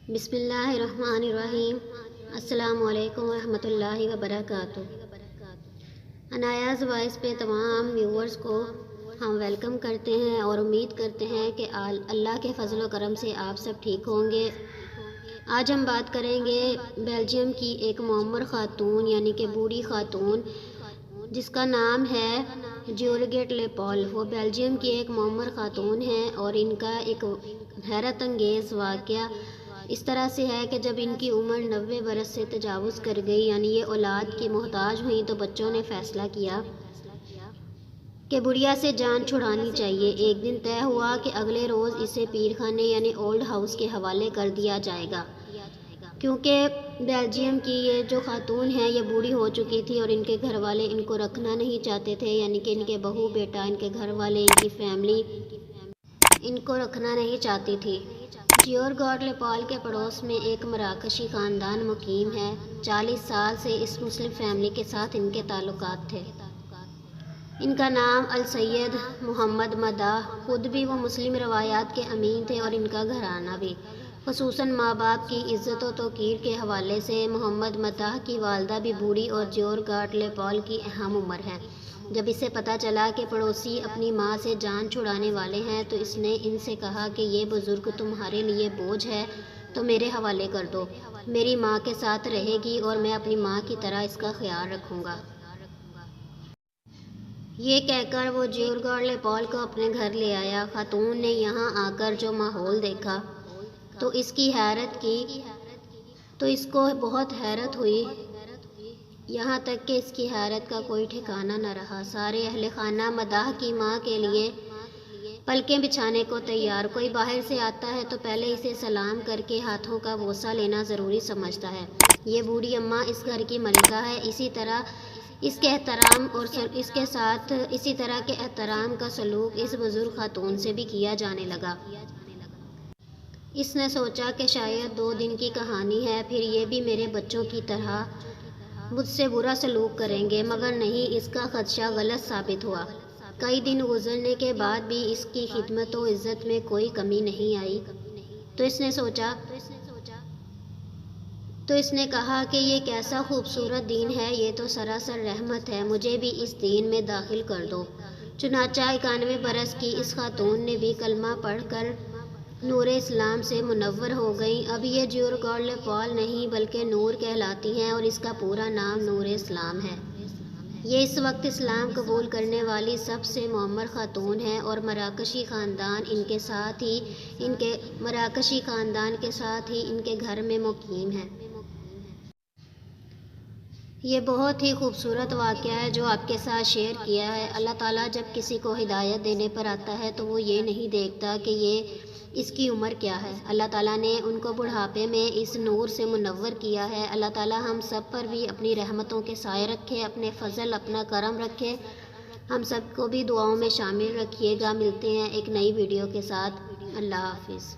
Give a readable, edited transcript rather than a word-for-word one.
بسم اللہ الرحمن الرحیم۔ السلام علیکم ورحمۃ اللہ وبرکاتہ۔ انایاز وائس پہ تمام ویورز کو ہم ویلکم کرتے ہیں اور امید کرتے ہیں کہ اللہ کے فضل و کرم سے آپ سب ٹھیک ہوں گے۔ آج ہم بات کریں گے بیلجیم کی ایک معمر خاتون یعنی کہ بوڑھی خاتون جس کا نام ہے جیورگیٹ لیپال۔ وہ بیلجیم کی ایک معمر خاتون ہیں اور ان کا ایک حیرت انگیز واقعہ اس طرح سے ہے کہ جب ان کی عمر 90 برس سے تجاوز کر گئی یعنی یہ اولاد کی محتاج ہوئیں تو بچوں نے فیصلہ کیا کہ بڑھیا سے جان چھڑانی چاہیے۔ ایک دن طے ہوا کہ اگلے روز اسے پیر خانے یعنی اولڈ ہاؤس کے حوالے کر دیا جائے گا، کیونکہ بیلجیم کی یہ جو خاتون ہے یہ بوڑھی ہو چکی تھی اور ان کے گھر والے ان کو رکھنا نہیں چاہتے تھے، یعنی کہ ان کے بہو بیٹا، ان کے گھر والے، ان کی فیملی ان کو رکھنا نہیں چاہتی تھی۔ جیورگیٹ لیپال کے پڑوس میں ایک مراکشی خاندان مقیم ہے۔ 40 سال سے اس مسلم فیملی کے ساتھ ان کے تعلقات تھے۔ ان کا نام السید محمد مداح، خود بھی وہ مسلم روایات کے امین تھے اور ان کا گھرانہ بھی، خصوصاً ماں باپ کی عزت و توقیر کے حوالے سے۔ محمد مداح کی والدہ بھی بوڑھی اور جیورگیٹ لیپال کی ہم عمر ہیں۔ جب اسے پتہ چلا کہ پڑوسی اپنی ماں سے جان چھڑانے والے ہیں تو اس نے ان سے کہا کہ یہ بزرگ تمہارے لیے بوجھ ہے تو میرے حوالے کر دو، میری ماں کے ساتھ رہے گی اور میں اپنی ماں کی طرح اس کا خیال رکھوں گا۔ یہ کہہ کر وہ جیورگیٹ لیپال کو اپنے گھر لے آیا۔ خاتون نے یہاں آ کر جو ماحول دیکھا تو اس کی حیرت کی تو اس کو بہت حیرت ہوئی، یہاں تک کہ اس کی حیرت کا کوئی ٹھکانہ نہ رہا۔ سارے اہل خانہ مداح کی ماں کے لیے پلکیں بچھانے کو تیار۔ کوئی باہر سے آتا ہے تو پہلے اسے سلام کر کے ہاتھوں کا بوسہ لینا ضروری سمجھتا ہے۔ یہ بوڑھی اماں اس گھر کی ملکہ ہے، اسی طرح کے احترام کا سلوک اس بزرگ خاتون سے بھی کیا جانے لگا۔ اس نے سوچا کہ شاید 2 دن کی کہانی ہے، پھر یہ بھی میرے بچوں کی طرح مجھ سے برا سلوک کریں گے، مگر نہیں، اس کا خدشہ غلط ثابت ہوا۔ کئی دن گزرنے کے بعد بھی اس کی خدمت و عزت میں کوئی کمی نہیں آئی تو اس نے کہا کہ یہ کیسا خوبصورت دین ہے، یہ تو سراسر رحمت ہے، مجھے بھی اس دین میں داخل کر دو۔ چنانچہ 91 برس کی اس خاتون نے بھی کلمہ پڑھ کر نور اسلام سے منور ہو گئیں۔ اب یہ جیورگیٹ لیپال نہیں بلکہ نور کہلاتی ہیں اور اس کا پورا نام نور اسلام ہے۔ یہ اس وقت اسلام قبول کرنے والی سب سے معمر خاتون ہیں اور مراکشی خاندان کے ساتھ ہی ان کے گھر میں مقیم ہے۔ یہ بہت ہی خوبصورت واقعہ ہے جو آپ کے ساتھ شیئر کیا ہے۔ اللہ تعالیٰ جب کسی کو ہدایت دینے پر آتا ہے تو وہ یہ نہیں دیکھتا کہ اس کی عمر کیا ہے۔ اللہ تعالیٰ نے ان کو بڑھاپے میں اس نور سے منور کیا ہے۔ اللہ تعالیٰ ہم سب پر بھی اپنی رحمتوں کے سائے رکھے، اپنے فضل، اپنا کرم رکھے، ہم سب کو بھی دعاؤں میں شامل رکھیے گا۔ ملتے ہیں ایک نئی ویڈیو کے ساتھ۔ اللہ حافظ۔